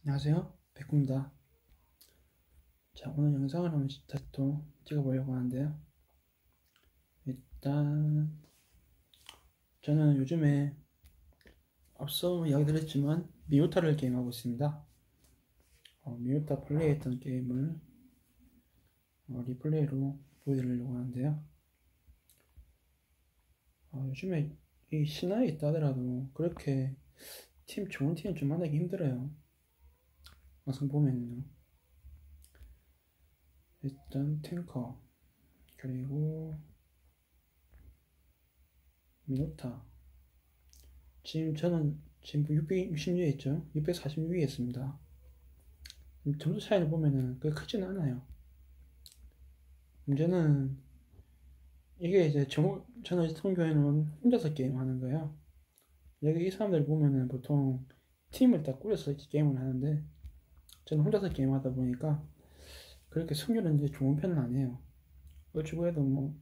안녕하세요, 백구입니다. 자, 오늘 영상을 한번 다시 또 찍어보려고 하는데요. 일단 저는 요즘에 앞서 이야기 드렸지만 미오타를 게임하고 있습니다. 미오타 플레이했던 게임을 리플레이로 보여드리려고 하는데요. 요즘에 이 신화에 있다 하더라도 그렇게 좋은 팀 좀 만나기 힘들어요. 막상 보면요. 일단 탱커, 그리고 미오타. 지금 저는 지금 666에 있죠. 646에 있습니다. 점수 차이를 보면은 그게 크지는 않아요. 문제는 이게 이제 저는 같은 경우에는 혼자서 게임하는 거예요. 여기 이 사람들 보면은 보통 팀을 다 꾸려서 게임을 하는데 저는 혼자서 게임하다 보니까 그렇게 승률은 이제 좋은 편은 아니에요. 어찌고 해도 뭐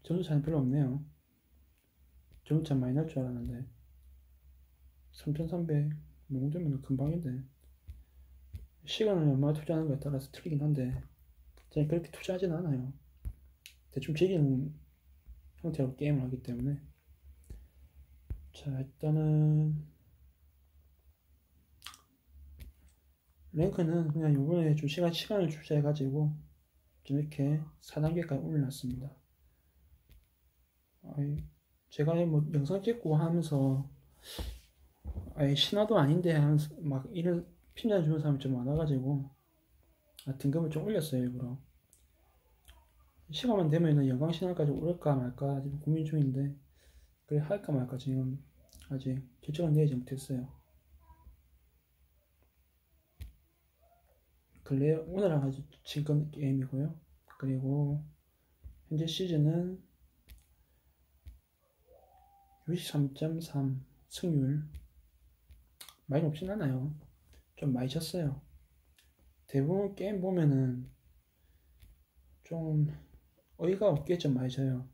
점수 차이는 별로 없네요. 점수 차이 많이 날 줄 알았는데 3300 뭐 정도면 금방인데 시간을 얼마나 투자하는 거에 따라서 틀리긴 한데 저는 그렇게 투자하진 않아요. 대충 즐기는 형태로 게임을 하기 때문에. 자, 일단은 랭크는 그냥 요번에 좀 시간을 주셔가지고 좀 이렇게 4단계까지 올려놨습니다. 제가 뭐 영상 찍고 하면서 신화도 아닌데 하면서 막 이런 핀잔 주는 사람이 좀 많아가지고 등급을 좀 올렸어요, 일부러. 시간만 되면은 영광 신화까지 올릴까 말까 지금 고민 중인데 그래 할까 말까 지금 아직 결정은 내리지 못했어요. 근래 오늘랑 아주 지금 게임이고요. 그리고 현재 시즌은 63.3 승률 많이 높진 않아요. 좀 많이 졌어요. 대부분 게임 보면은 좀 어이가 없게 좀 많이 져요.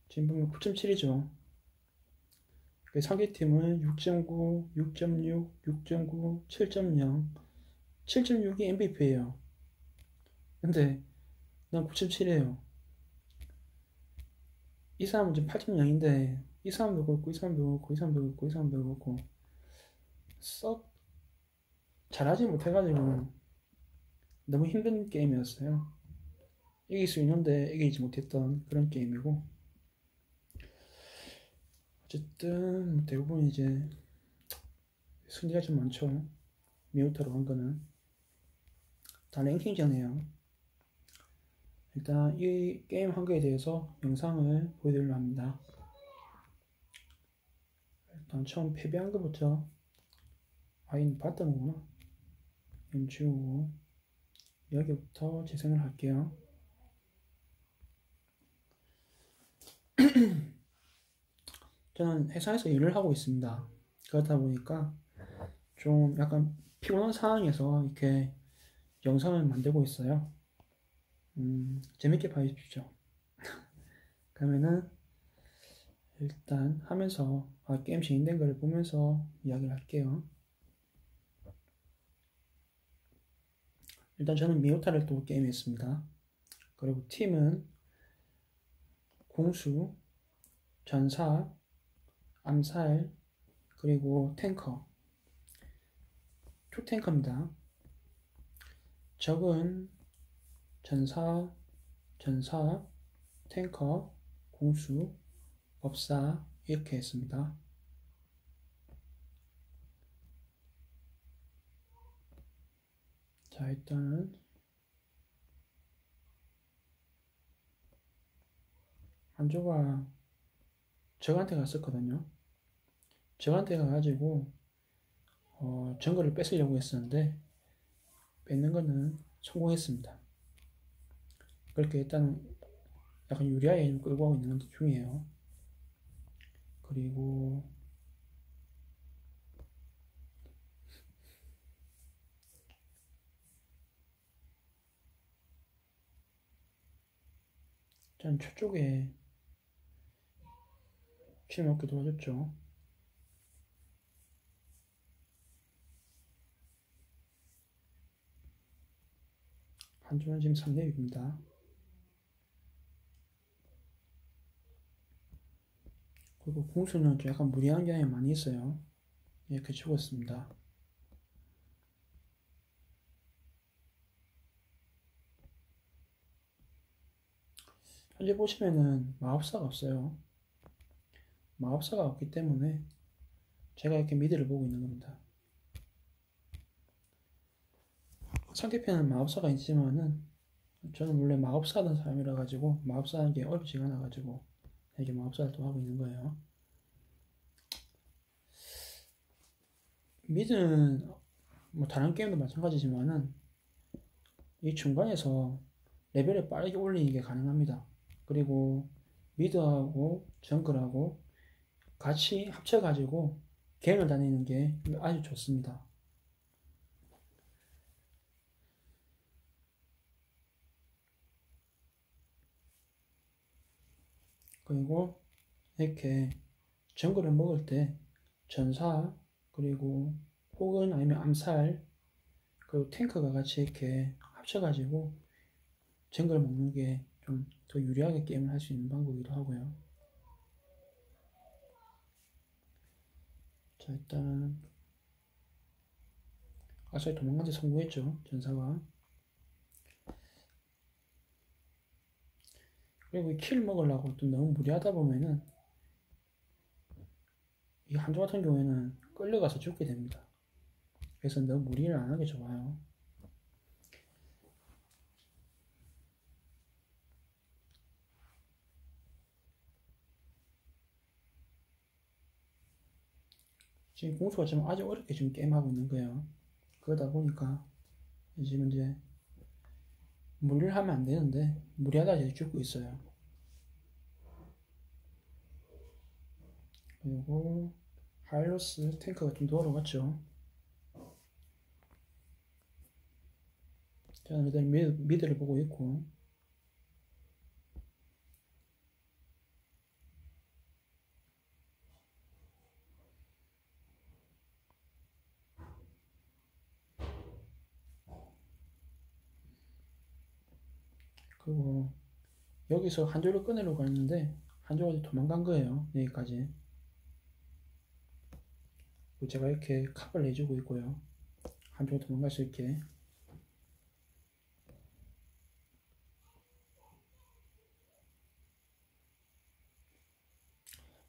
지금 보면 9.7이죠. 상대팀은 6.9, 6.6, 6.9, 7.0, 7.6이 MVP예요. 근데 난 9.7이에요. 이 사람은 지금 8.0인데 이 사람도 그렇고 이 사람도 그렇고 이 사람도 그렇고 이 사람도 그렇고 썩 잘하지 못해가지고 너무 힘든 게임이었어요. 이길 수 있는데 이기지 못했던 그런 게임이고, 어쨌든 대부분 이제 승리가 좀 많죠. 미오타로 한 거는 다 랭킹전이에요. 일단 이 게임 한 거에 대해서 영상을 보여드리려 합니다. 일단 처음 패배한 거부터 봤던 거구나. 지우고 여기부터 재생을 할게요. 저는 회사에서 일을 하고 있습니다. 그렇다 보니까 좀 약간 피곤한 상황에서 이렇게 영상을 만들고 있어요. 재밌게 봐주십시오. 그러면은 일단 하면서 게임 진행된 걸 보면서 이야기를 할게요. 일단 저는 미오타를 또 게임했습니다. 그리고 팀은 공수, 전사, 암살, 그리고 탱커, 투탱커입니다. 적은 전사, 탱커, 공수, 법사 이렇게 했습니다. 자, 일단 한조가 적한테 갔었거든요. 적한테 가가지고 정글을 뺏으려고 했었는데 뺏는 거는 성공했습니다. 그렇게 일단 약간 유리하게 끌고 가고 있는 중이에요. 그리고 전 저쪽에 킬 먹게 도와줬죠. 한조는 지금 3렙입니다. 그리고 공수는 좀 약간 무리한 경향이 많이 있어요. 이렇게 죽었습니다. 현재 보시면은 마법사가 없어요. 마법사가 없기 때문에 제가 이렇게 미드를 보고 있는 겁니다. 상대편은 마법사가 있지만은 저는 원래 마법사 하던 사람이라 가지고 마법사 하는 게 어렵지가 않아 가지고 이렇게 마법사를 또 하고 있는 거예요. 미드는 뭐 다른 게임도 마찬가지지만은 이 중간에서 레벨을 빠르게 올리는 게 가능합니다. 그리고 미드하고 정글하고 같이 합쳐가지고 갱을 다니는 게 아주 좋습니다. 그리고 이렇게 정글을 먹을 때 전사 그리고 혹은 아니면 암살 그리고 탱크가 같이 이렇게 합쳐가지고 정글 먹는 게 좀 더 유리하게 게임을 할 수 있는 방법이기도 하고요. 자, 일단 아싸리 도망간 데 성공했죠, 전사가. 그리고 이 킬 먹으려고 또 너무 무리하다 보면은 이 한조 같은 경우에는 끌려가서 죽게 됩니다. 그래서 너무 무리를 안 하는 게 좋아요. 지금 공수가 지금 아주 어렵게 지금 게임하고 있는 거예요. 그러다 보니까 지금 이제 무리를 하면 안 되는데 무리하다 이제 죽고 있어요. 그리고 하일로스 탱크가 좀 돌아갔죠. 저는 일단 미드를 보고 있고 그리고 여기서 한조를 꺼내려고 했는데 한조가 도망간 거예요. 여기까지. 제가 이렇게 캅을 내주고 있고요. 한조가 도망갈 수 있게.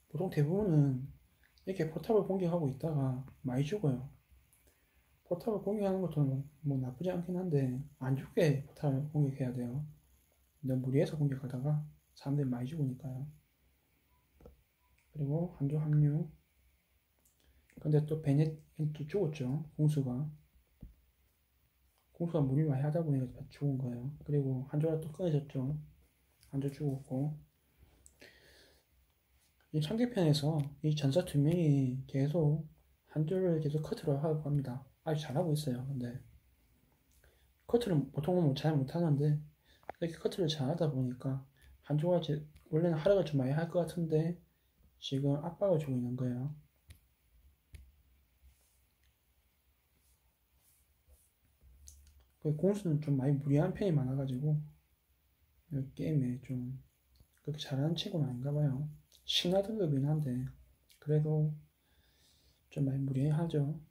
보통 대부분은 이렇게 포탑을 공격하고 있다가 많이 죽어요. 포탑을 공격하는 것도 뭐 나쁘지 않긴 한데 안 죽게 포탑을 공격해야 돼요. 너무 무리해서 공격하다가 사람들이 많이 죽으니까요. 그리고 한조 합류. 근데 또 베넷도 죽었죠. 공수가 무리를 많이 하다 보니까 죽은 거예요. 그리고 한조가 또 끊어졌죠. 한조 죽었고 이 상대편에서 이 전사 두 명이 계속 한조를 계속 커트를 하고 합니다. 아주 잘하고 있어요. 근데 커트를 보통은 잘 못하는데 이렇게 커트를 잘하다 보니까 한조가 원래는 하락을 좀 많이 할 것 같은데 지금 압박을 주고 있는 거예요. 공수는 좀 많이 무리한 편이 많아가지고 게임에 좀 그렇게 잘하는 친구는 아닌가 봐요. 신화 등급이긴 한데 그래도 좀 많이 무리하죠.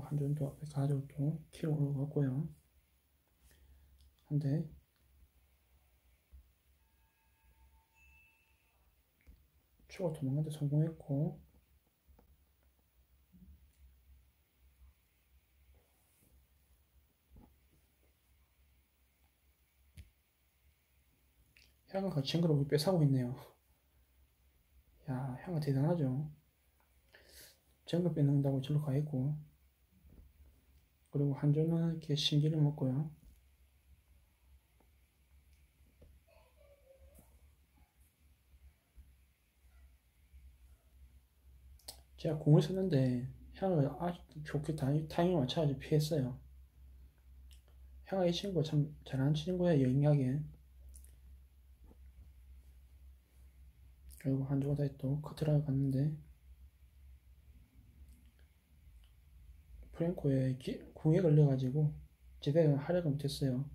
한전 또 앞에 가지고 또 킬 올라갔고요. 한데 추가 도망가는데 성공했고 향은 같이 친구를 우리 뺏어가고 있네요. 야, 향은 대단하죠. 정글 뺏는다고 저로 가있고 그리고 한조는 이렇게 신기를 먹고요. 제가 공을 썼는데 향을 아주 좋게 타이밍을 맞춰가지고 피했어요. 향아 이 친구가 참 잘하는 친구예요. 영리하게. 그리고 한조가 다시 또 커트라고 갔는데 프랭코의 궁에 걸려가지고 제대로 활약을 못했어요.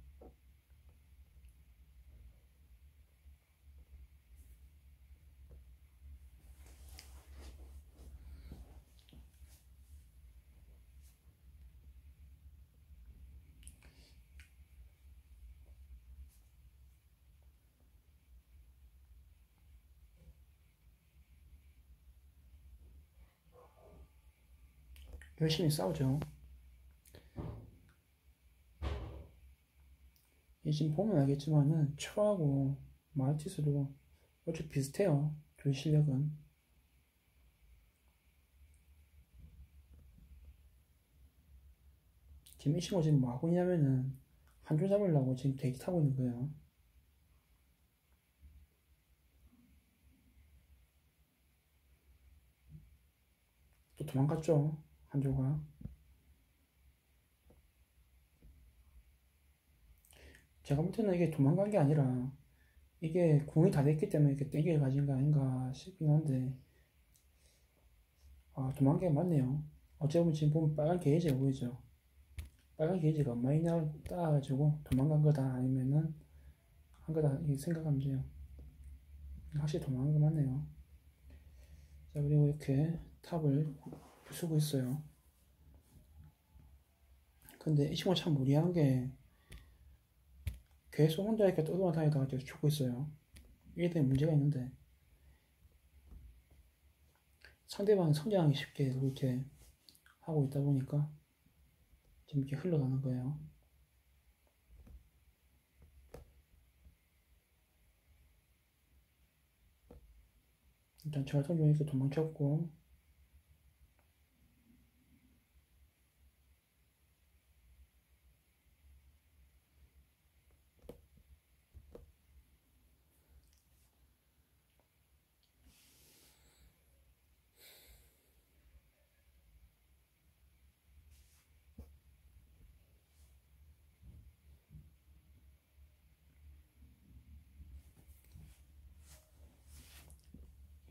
열심히 싸우죠. 이 지금 보면 알겠지만은 초하고 마르티스도 어차피 비슷해요. 둘 실력은. 지금 이 친구 지금 뭐 하고 있냐면은 한 줄 잡으려고 지금 대기 타고 있는 거예요. 또 도망갔죠. 한 조가. 제가 볼 때는 이게 도망간 게 아니라 이게 궁이 다 됐기 때문에 이렇게 땡기를 가진 거 아닌가 싶긴 한데 아 도망간 게 맞네요. 어찌보면 지금 보면 빨간 게이지가 보이죠. 빨간 게이지가 마이너 따가지고 도망간 거다 아니면은 한 거다 이렇게 생각하면 돼요. 확실히 도망간 거 맞네요. 자 그리고 이렇게 탑을 부수고 있어요. 근데 이 친구가 참 무리한 게 계속 혼자 이렇게 떠돌아다니다가 계속 죽고 있어요. 이게 되게 문제가 있는데 상대방이 성장하기 쉽게 이렇게 하고 있다 보니까 지금 이렇게 흘러가는 거예요. 일단 저 같은 경우에 이렇게 도망쳤고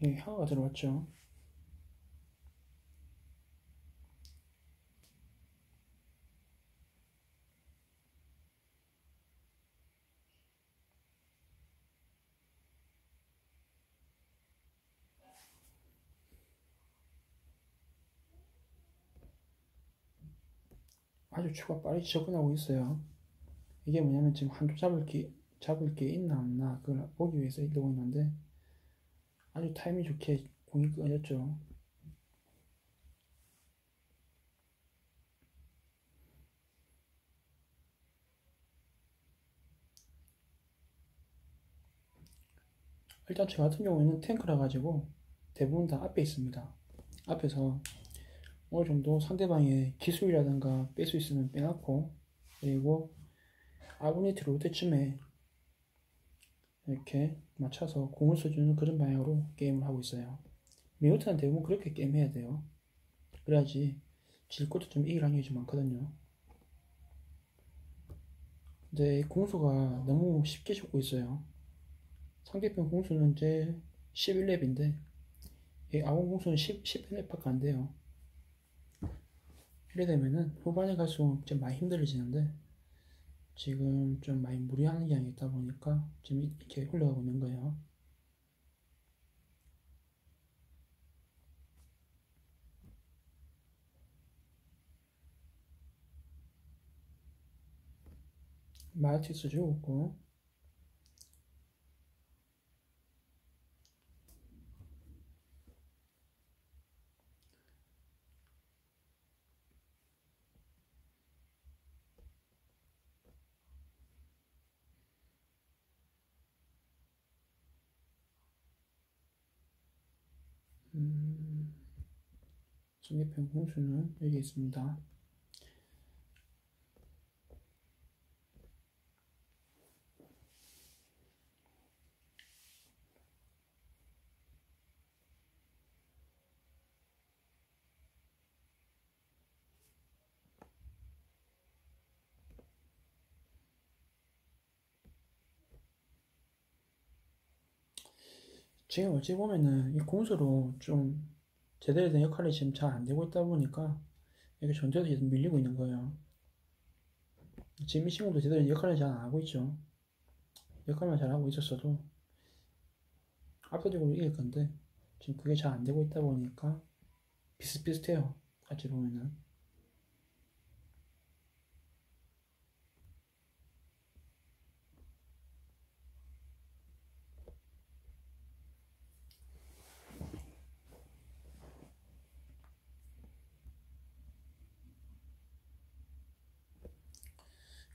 이 향화가 들어왔죠. 아주 추가 빠르게 접근하고 있어요. 이게 뭐냐면 지금 한두 잡을 게 있나 없나 그걸 보기 위해서 이러고 있는데 아주 타이밍 좋게 공이 끊어졌죠. 일단 저 같은 경우에는 탱크라 가지고 대부분 다 앞에 있습니다. 앞에서 어느 정도 상대방의 기술이라든가 뺄 수 있으면 빼놨고 그리고 아군이 들어올 때쯤에 이렇게 맞춰서 공을 써주는 그런 방향으로 게임을 하고 있어요. 미호트는 대부분 그렇게 게임해야 돼요. 그래야지 질 것도 좀 이길 확률이 좀 많거든요. 근데 공수가 너무 쉽게 죽고 있어요. 상대편 공수는 이제 11렙인데 아군 공수는 10렙밖에 안 돼요. 이래 되면은 후반에 갈수록 좀 많이 힘들어지는데 지금 좀 많이 무리하는 경향이 있다 보니까 지금 이렇게 흘러가고 있는 거예요. 마티스 죽었고 상대편 공수는 여기 있습니다. 지금 어찌 보면은 이 공수로 좀 제대로 된 역할이 지금 잘 안 되고 있다 보니까 이게 전투에서 계속 밀리고 있는 거예요. 지금 이 친구도 제대로 역할을 잘 안 하고 있죠. 역할만 잘하고 있었어도 압도적으로 이길 건데 지금 그게 잘 안 되고 있다 보니까 비슷비슷해요. 같이 보면은.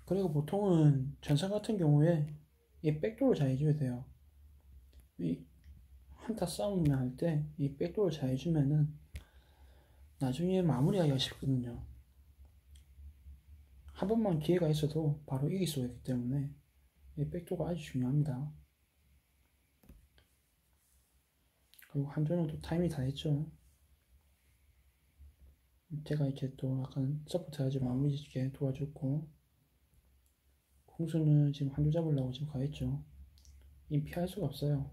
그리고 보통은 전사 같은 경우에 이 백도어를 잘 해줘야 돼요. 이 한타 싸움을 할 때 이 백도어를 잘 해주면은 나중에 마무리하기가 쉽거든요. 한 번만 기회가 있어도 바로 이길 수가 있기 때문에 이 백도어가 아주 중요합니다. 그리고 한조는 또 타이밍이 다 됐죠. 제가 이렇게 또 약간 서포트해가지고 마무리 짓게 도와줬고, 공수는 지금 한조 잡으려고 지금 가겠죠. 이 피할 수가 없어요.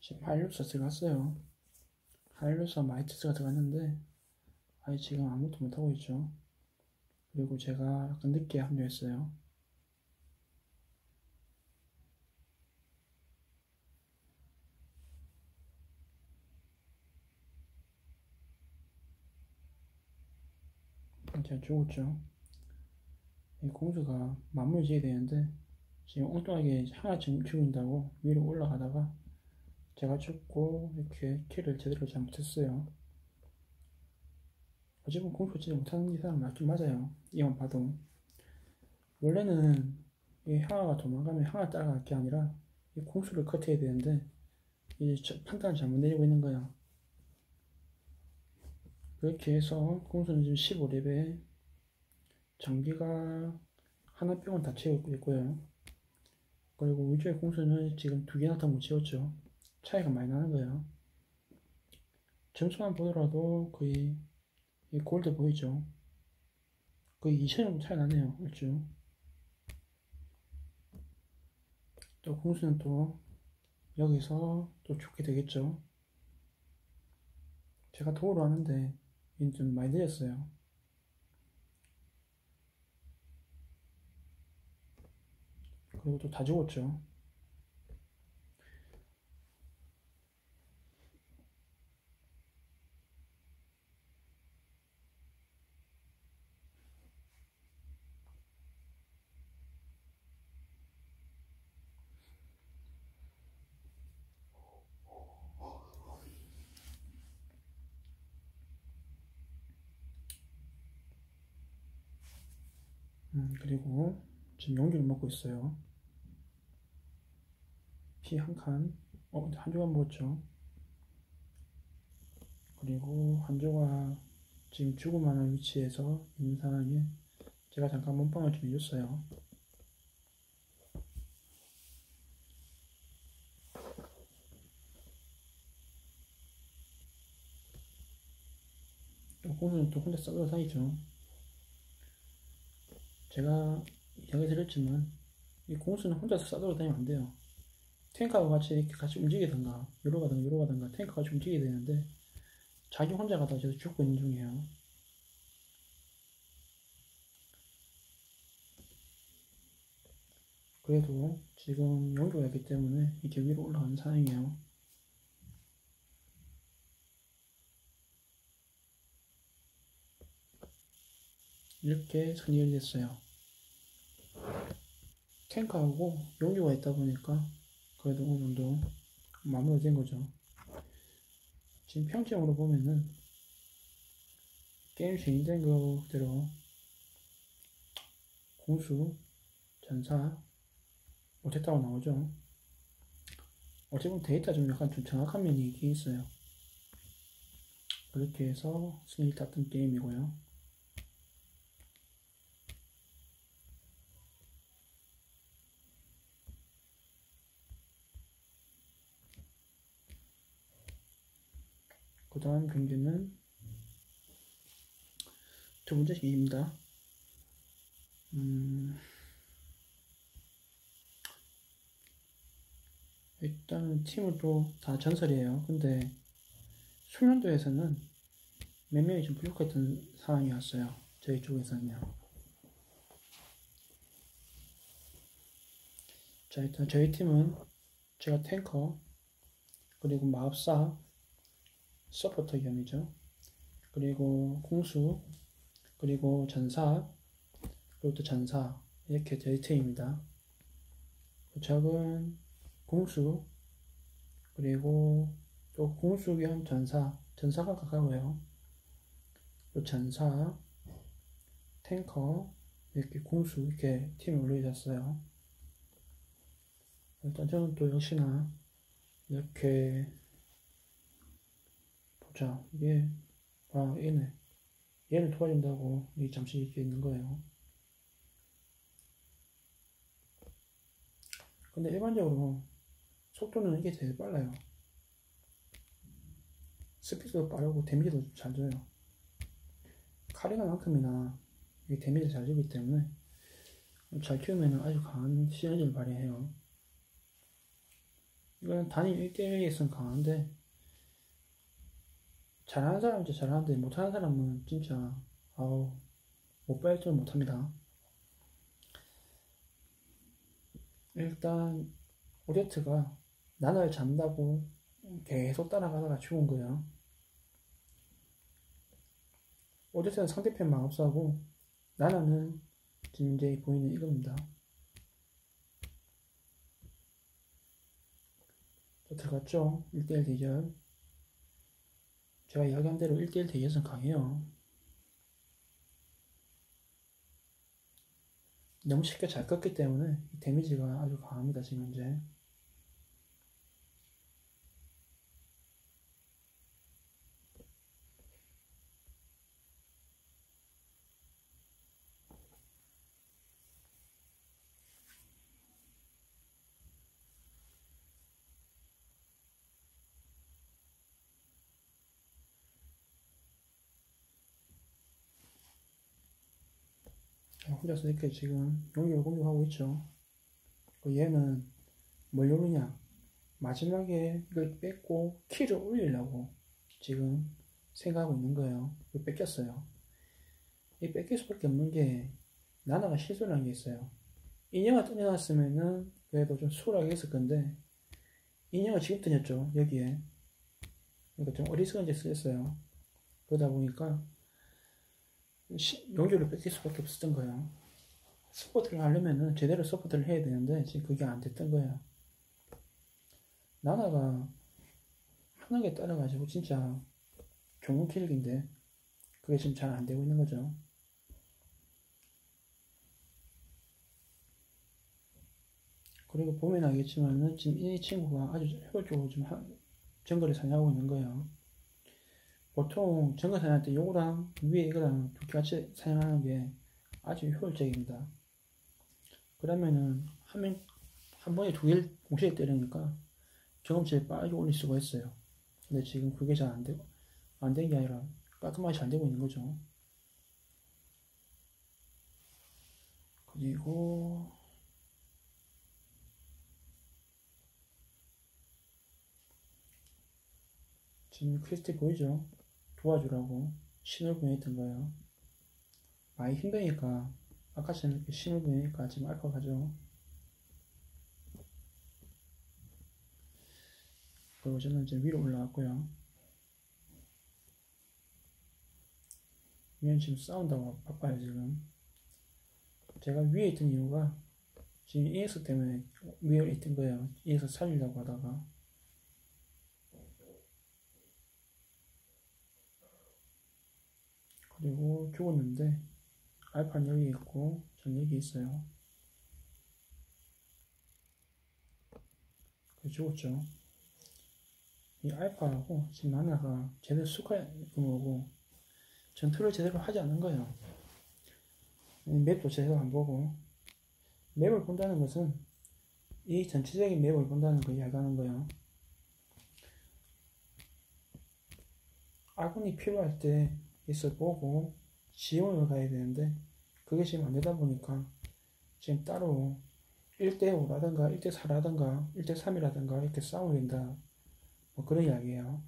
지금 하일루스가 들어갔어요. 하일루스와 마이트스가 들어갔는데 아직 지금 아무것도 못하고 있죠. 그리고 제가 약간 늦게 합류했어요. 제가 죽었죠. 이 공수가 마무리 지어야 되는데 지금 엉뚱하게 하나 죽인다고 위로 올라가다가 제가 죽고 이렇게 킬을 제대로 잘못했어요. 어쨌든 공수 진짜 못하는 이상 맞긴 맞아요. 이만 봐도. 원래는 이 향아가 도망가면 향아 따라갈 게 아니라 이 공수를 컷해야 되는데 이제 판단을 잘못 내리고 있는 거야. 그렇게 해서 공수는 지금 15렙에 장비가 하나병은 다 채우고 있고요. 그리고 우주의 공수는 지금 두 개나 더 못 채웠죠. 차이가 많이 나는 거예요. 점수만 보더라도 거의 이 골드 보이죠. 거의 2천 정도 차이 나네요. 일주. 또 공수는 또 여기서 또 죽게 되겠죠. 제가 도우러 하는데 이건 좀 많이 늦었어요. 그리고 또 다 죽었죠. 그리고 지금 용기를 먹고 있어요. 피 한 칸. 한 조각 먹었죠. 그리고 한 조각 지금 죽을만한 위치에서 있는 상황에 제가 잠깐 몸빵을 좀 해줬어요. 또 공수는 또 혼자 싸돌아 다니죠. 제가 이야기 드렸지만 이 공수는 혼자서 싸돌아 다니면 안 돼요. 탱크하고 같이 이렇게 같이 움직이든가 요로 가든가 요로 가든가 탱크가 같이 움직여야 되는데 자기 혼자 가다가 계속 죽고 있는 중이에요. 그래도 지금 용도가 있기 때문에 이렇게 위로 올라가는 상황이에요. 이렇게 선택이 됐어요. 탱크하고 용기가 있다 보니까 그래도 어느 정도 마무리된 거죠. 지금 평점으로 보면은 게임 진행된 거대로 공수, 전사, 못했다고 나오죠. 어찌 보면 데이터 좀 약간 좀 정확한 면이 있긴 있어요. 그렇게 해서 승리 땄던 게임이고요. 그 다음 경기는 두 번째 경기입니다. 일단 팀은 또 다 전설이에요. 근데 숙련도에서는 몇 명이 좀 부족했던 상황이었어요. 저희 쪽에서는요. 자, 일단 저희 팀은 제가 탱커, 그리고 마법사, 서포터 겸이죠. 그리고 공수, 그리고 전사, 그리고 또 전사, 이렇게 저희 팀입니다. 적은 공수, 그리고 또 공수 겸 전사, 전사가 가까워요. 또 전사, 탱커, 이렇게 공수, 이렇게 팀을 올려졌어요. 일단 저는 또 역시나 이렇게 보자. 이게 얘네 얘를 도와준다고 이 잠시 이렇게 있는 거예요. 근데 일반적으로 속도는 이게 제일 빨라요. 스피드도 빠르고 데미지도 잘 줘요. 카리나만큼이나 이 데미지를 잘 주기 때문에 잘 키우면 아주 강한 시너지를 발휘해요. 이거는 단일 1대1에서는 강한데 잘하는 사람은 진짜 잘하는데 못하는 사람은 진짜 못 발전 못합니다. 일단 오데트가 나나를 잡는다고 계속 따라가다가 죽은 거예요. 오데트는 상대편 마법사고 나나는 지금 이제 보이는 이겁니다. 들어갔죠? 1대1 대결. 제가 이야기한 대로 1대1 대결은 강해요. 너무 쉽게 잘 껐기 때문에 데미지가 아주 강합니다, 지금 현재. 혼자서 이렇게 지금 용기를 공격하고 있죠. 얘는 뭘 노리냐? 마지막에 이걸 뺏고 키를 올리려고 지금 생각하고 있는 거예요. 이거 뺏겼어요. 이 뺏길 수밖에 없는 게 나나가 실수를 한 게 있어요. 인형을 던져놨으면은 그래도 좀 수월하게 했을 건데 인형을 지금 던졌죠. 여기에. 그러니까 좀 어리석은 짓을 했어요. 그러다 보니까 용기를 뺏길 수밖에 없었던 거예요. 서포트를 하려면은 제대로 서포트를 해야 되는데 지금 그게 안 됐던 거예요. 나나가 편하게 따라가지고 진짜 좋은 킬각인데 그게 지금 잘 안 되고 있는 거죠. 그리고 보면 알겠지만은 지금 이 친구가 아주 효율적으로 지금 정글을 사냥하고 있는 거예요. 보통 정글 사냥할 때 요거랑 위에 이거랑 두 개 같이 사냥하는 게 아주 효율적입니다. 그러면은 한 번에 두 개를 동시에 때리니까 경험치를 빨리 올릴 수가 있어요. 근데 지금 그게 잘 안 되고 안 된 게 아니라 깔끔하게 잘 되고 있는 거죠. 그리고 지금 퀘스트 보이죠? 도와주라고 신을 보냈던 거예요. 많이 힘드니까 아까처럼 이렇게 신을 보내니까 지금 알파 가죠. 그리고 저는 이제 위로 올라왔고요. 얘는 지금 싸운다고 바빠요 지금. 제가 위에 있던 이유가 지금 EX 때문에 위에 있던 거예요. EX 살리려고 하다가. 그리고 죽었는데 알파는 여기 있고 전 여기 있어요. 그래서 죽었죠. 이 알파하고 지금 나나가 제대로 수컷인 거고 전투를 제대로 하지 않는 거예요. 맵도 제대로 안 보고. 맵을 본다는 것은 이 전체적인 맵을 본다는 걸 이야기하는 거예요. 아군이 필요할 때 있어 보고 지원을 가야 되는데 그게 지금 안 되다 보니까 지금 따로 1대5라든가 1대4라든가 1대3이라든가 이렇게 싸워야 된다. 뭐 그런 이야기예요.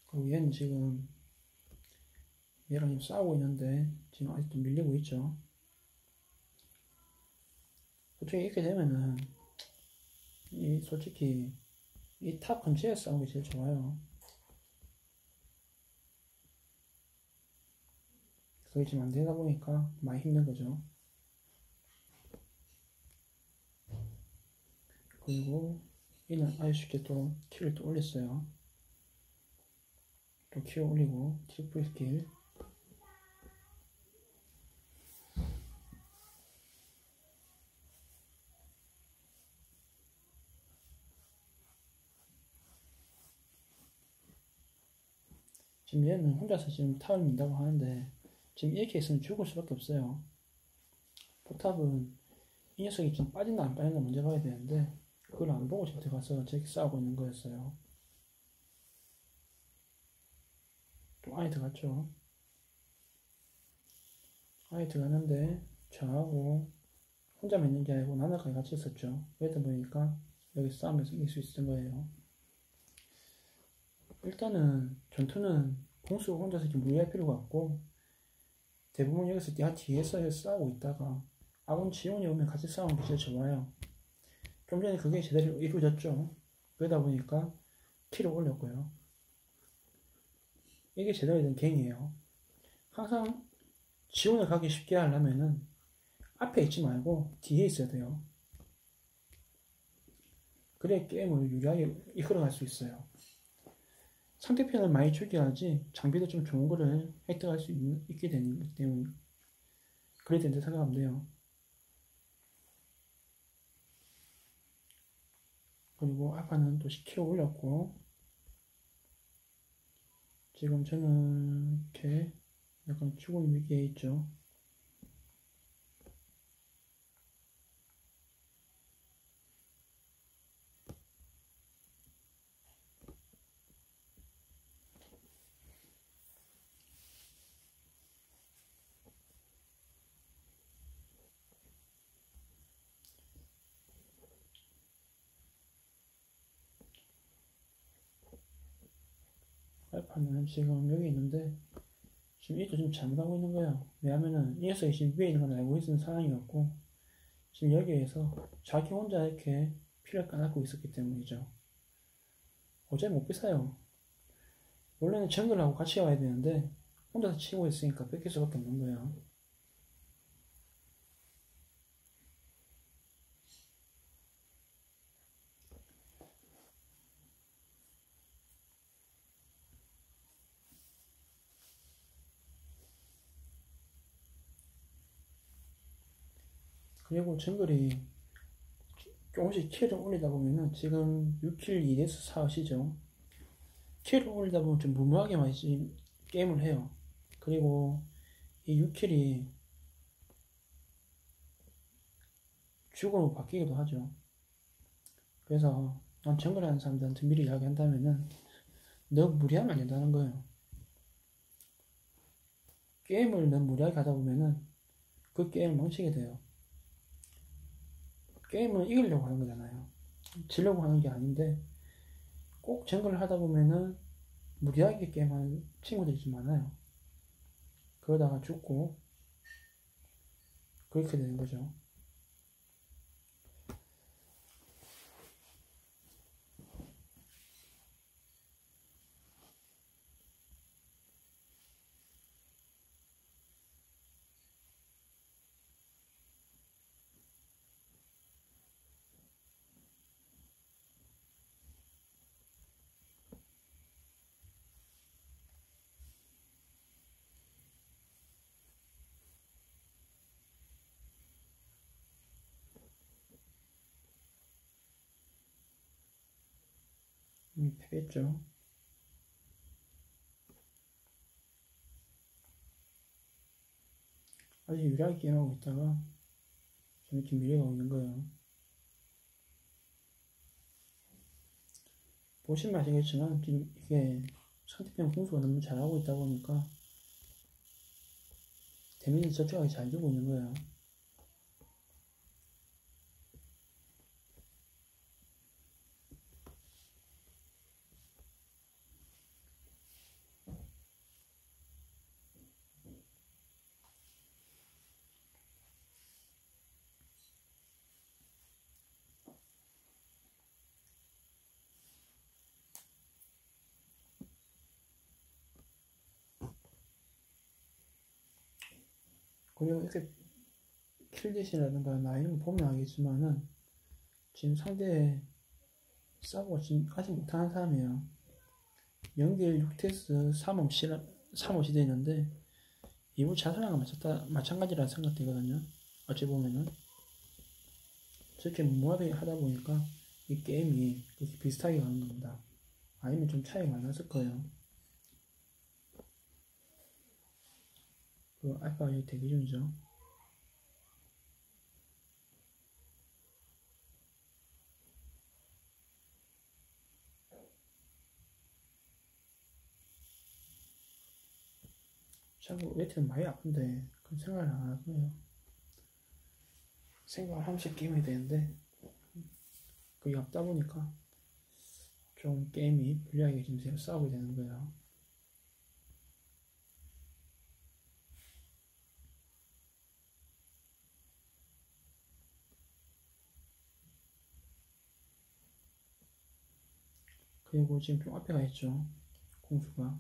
그리고 얘는 지금 얘랑 지금 싸우고 있는데 지금 아직도 밀리고 있죠. 솔직히 이렇게 되면은 솔직히 이 탑 근처에 싸우는 게 제일 좋아요. 그게 지금 안 되다 보니까 많이 힘든 거죠. 그리고 얘는 아주 쉽게 또 킬을 또 올렸어요. 또 킬 올리고 트리플 킬. 지금 얘는 혼자서 지금 탑을 민다고 하는데 지금 이렇게 있으면 죽을 수밖에 없어요. 포탑은 이 녀석이 좀 빠진다 안 빠진다 먼저 봐야 되는데 그걸 안 보고 지금 들어가서 저렇게 싸우고 있는 거였어요. 또 안에 들어갔죠. 안에 들어갔는데 저하고 혼자만 있는 게 아니고 나나까지 같이 있었죠. 그러다 보니까 여기 싸움에서 이길 수 있었던 거예요. 일단은 전투는 공수 혼자서 이렇게 무리할 필요가 없고 대부분 여기서 뒤에서 싸우고 있다가 아군 지원이 오면 같이 싸우는 게 제일 좋아요. 좀 전에 그게 제대로 이루어졌죠. 그러다 보니까 킬을 올렸고요. 이게 제대로 된 갱이에요. 항상 지원을 가기 쉽게 하려면은 앞에 있지 말고 뒤에 있어야 돼요. 그래야 게임을 유리하게 이끌어갈 수 있어요. 상대편을 많이 죽여야지 장비도 좀 좋은 거를 획득할 수 있게 되기 때문에 그래야 된다 생각하면 돼요. 그리고 알파는 또 10kg 올렸고 지금 저는 이렇게 약간 죽음 위기에 있죠. 알파는 지금 여기 있는데 지금 이도 지금 잘못하고 있는 거예요. 왜냐면은 이 녀석이 지금 위에 있는 걸 알고 있는 상황이었고 지금 여기에서 자기 혼자 이렇게 피를 까놓고 있었기 때문이죠. 어제 못 뺏어요. 원래는 정글하고 같이 와야 되는데 혼자서 치고 있으니까 뺏길 수밖에 없는 거예요. 그리고 정글이 조금씩 킬을 올리다 보면은 지금 6킬 2데스 4엇이죠. 킬을 올리다 보면 좀 무모하게만 게임을 해요. 그리고 이 6킬이 죽음으로 바뀌기도 하죠. 그래서 난 정글 하는 사람들한테 미리 이야기한다면은 너무 무리하면 안 된다는 거예요. 게임을 너무 무리하게 하다 보면은 그 게임을 망치게 돼요. 게임은 이기려고 하는 거잖아요. 지려고 하는 게 아닌데 꼭 정글을 하다 보면은 무리하게 게임하는 친구들이 좀 많아요. 그러다가 죽고 그렇게 되는 거죠. 패배했죠. 아주 유리하게 게임하고 있다가 저는 지금 미래가 오는 거예요. 보시면 아시겠지만 지금 이게 상대편 공수가 너무 잘하고 있다 보니까 데미지 저쪽하게 잘 주고 있는 거예요. 그리고 이렇게 킬댓이라든가 나 이런 거 보면 알겠지만은 지금 상대 싸고 지금 아직 못하는 사람이에요. 연길 6테스 3업 시대 있는데 이부 자살하는 마찬가지라는 생각되거든요. 어찌 보면은 저렇게 무하게 하다 보니까 이 게임이 그렇게 비슷하게 가는 겁니다. 아니면 좀 차이가 많이 났을 거예요. 그 알파가 대기 중이죠. 자꾸 웨이트는 많이 아픈데 그 생각을 안 하고요. 생각을 하면서 게임이 되는데 그게 없다 보니까 좀 게임이 불리하게 지금 싸우게 되는 거예요. 그리고 지금 좀 앞에 가 있죠. 공수가.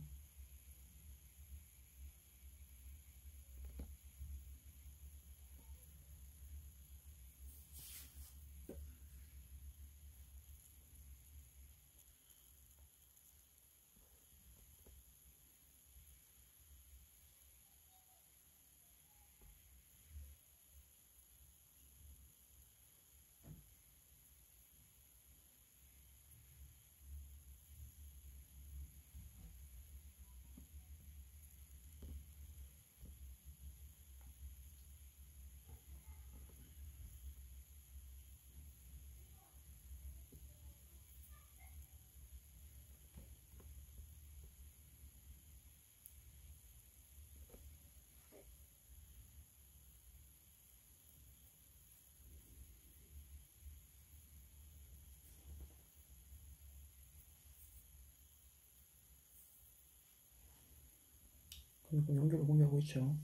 그리고 연결을 공개하고 있죠.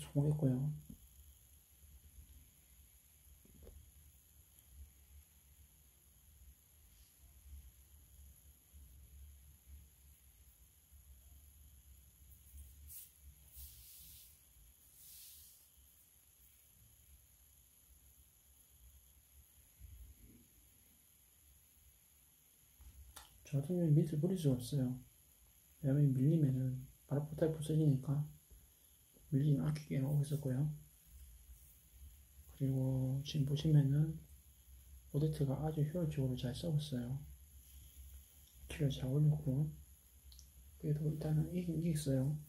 성공했고요. 저 같은 경우는 밑을 버릴 수가 없어요. 왜냐면 밀리면은 바로 포탈 부서지니까 밀리지 않게 하고 있었고요. 그리고 지금 보시면은 오데트가 아주 효율적으로 잘 싸웠어요. 킬을 잘 올렸고 그래도 일단은 이겼어요.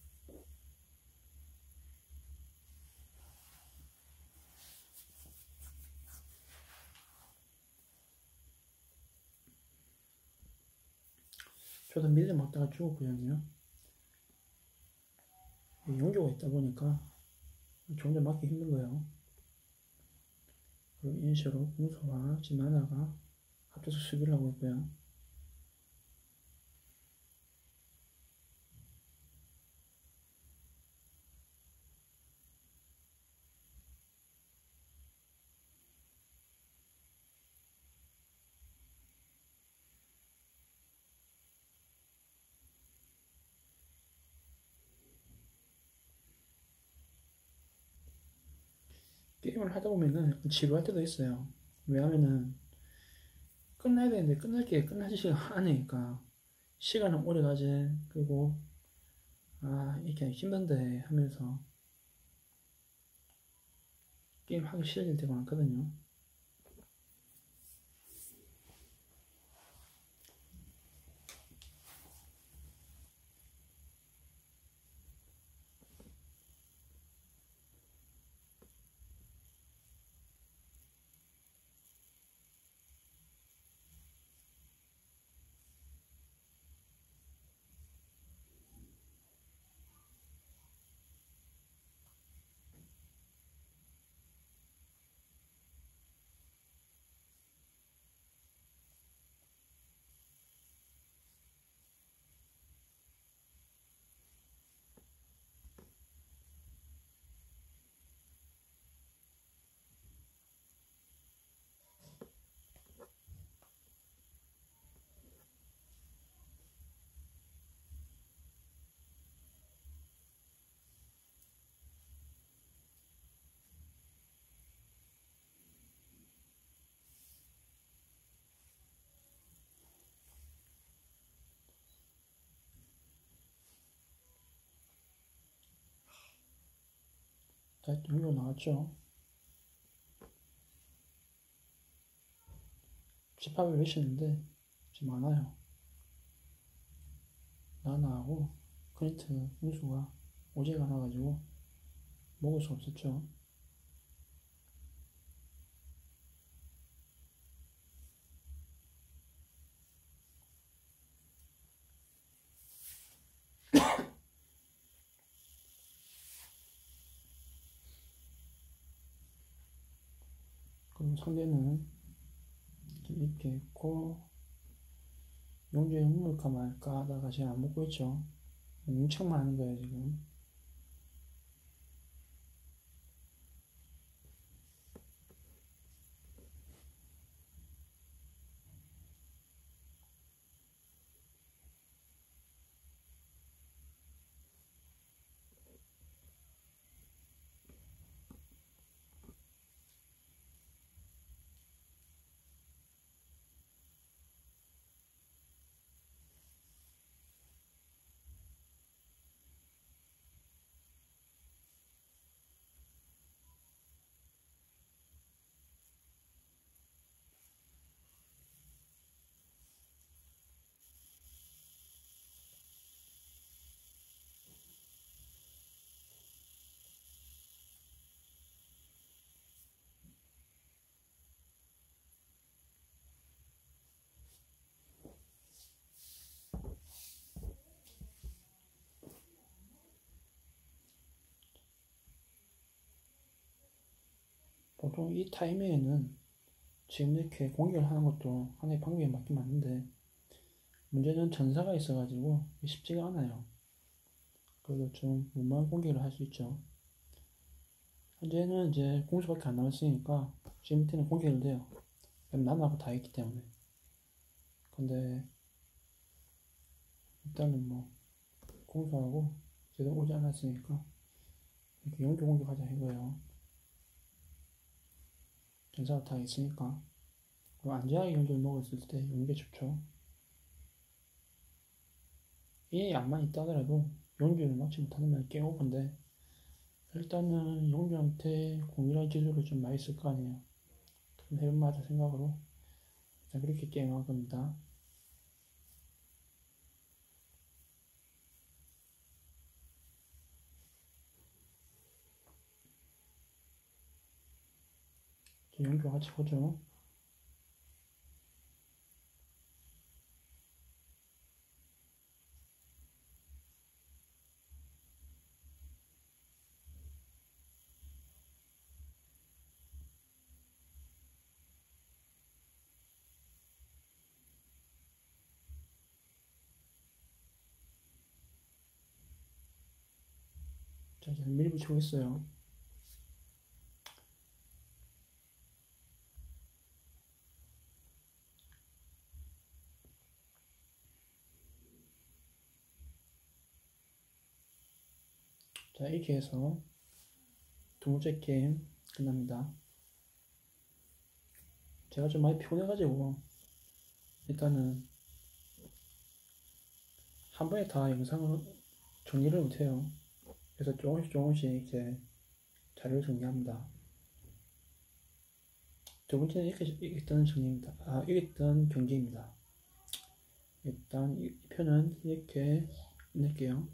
저도 미드 막다가 죽었거든요. 용조가 있다 보니까 점점 맞기 힘든 거예요. 그리고 이런 식으로 공수와 지금 하나가 합쳐서 수비를 하고 있고요. 게임을 하다 보면은 지루할 때도 있어요. 왜냐면은 끝나야 되는데 끝날 게 끝나지가 않으니까 시간은 오래 가지. 그리고 아, 이게 힘든데 하면서 게임 하기 싫어질 때가 많거든요. 자, 여기로 나왔죠. 집합을 외치는데 좀 많아요. 나나하고 크리트 운수가 오지가 않아가지고 먹을 수 없었죠. 그럼 상대는 이렇게 있고 용주에 먹을까 말까 하다가 지금 안 먹고 있죠. 뭉청만 하는 거예요 지금. 보통 이 타이밍에는 지금 이렇게 공격을 하는 것도 하나의 방법이 맞긴 맞는데 문제는 전사가 있어가지고 쉽지가 않아요. 그래도 좀 무모한 공격을 할 수 있죠. 현재는 이제 공수밖에 안 남았으니까 지금 밑에는 공격을 돼요. 나나하고 다 있기 때문에. 근데 일단은 뭐 공수하고 제대로 오지 않았으니까 이렇게 용기 공격하자 이거예요. 전사가 다 있으니까. 그리고 안전하게 용기를 먹었을 때 용기 좋죠. 이 안만 있다 하더라도 용기를 막지 못하는 말 게임오버인데 일단은 용주한테 공유한 기술을 좀 많이 쓸 거 아니에요. 그럼 해본마다 생각으로 일단 그렇게 게임할 겁니다. 용주 같이 보죠. 자, 이제 밀붙이고 있어요. 자, 이렇게 해서 두 번째 게임 끝납니다. 제가 좀 많이 피곤해가지고 일단은 한 번에 다 영상을 정리를 못해요. 그래서 조금씩 이제 자료를 정리합니다. 두 번째는 이렇게 이겼던 정리입니다. 이겼던 경기입니다. 일단 이 표는 이렇게 낼게요.